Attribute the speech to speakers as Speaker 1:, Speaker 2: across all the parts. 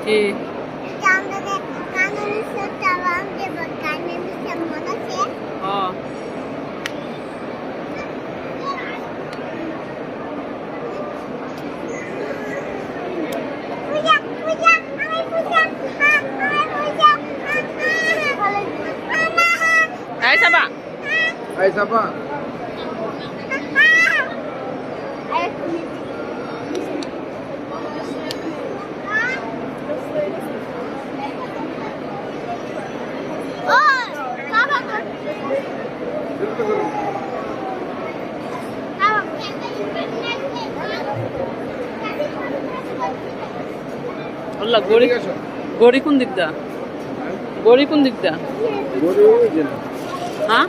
Speaker 1: কি
Speaker 2: Ay, Sapa.
Speaker 1: আল্লাহ গড়ি কোন দিকটা গড়ি কোন দিকটা হ্যাঁ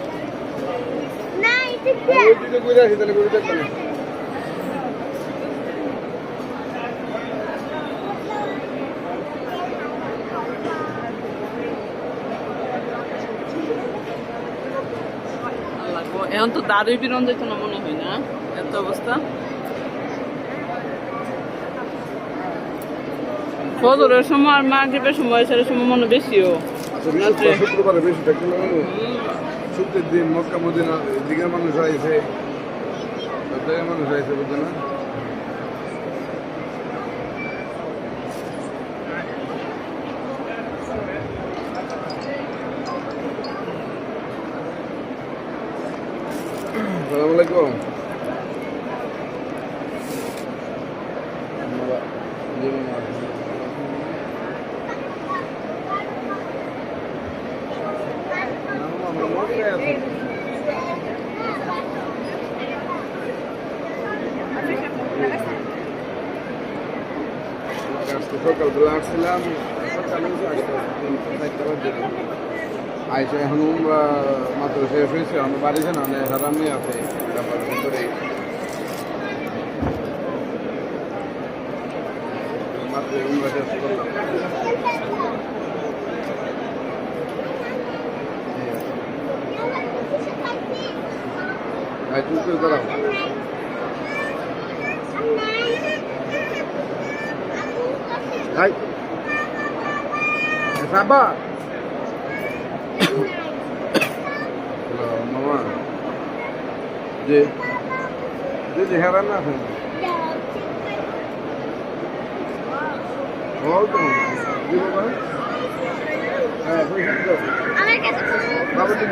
Speaker 1: এখন তো দাঁড়িয়ে বিরন যেত না মনে হয় না এত অবস্থা ফজরের সময় আর মাগরিবের সময় সেটার সময় মনে বেশিও
Speaker 2: শুক্রবারে বেশি থাকতে শুক্রের দিন মক্কা মদিনা দিকের মানুষ আইছে সব জায়গায় মানুষ আইছে বুঝছে না আসসালামু আলাইকুম সকালবেলা আসছিলাম আইসে এখন মাত্র শেষ হয়েছে আমার বাড়িতে না হারামি আছে ভিতরে মাত্র শেষ করলাম তুই দাঁড়াও Sapa? Mama. Dia heran lah. Oh, tu. Dia apa? Pergi tu. Bapak tu.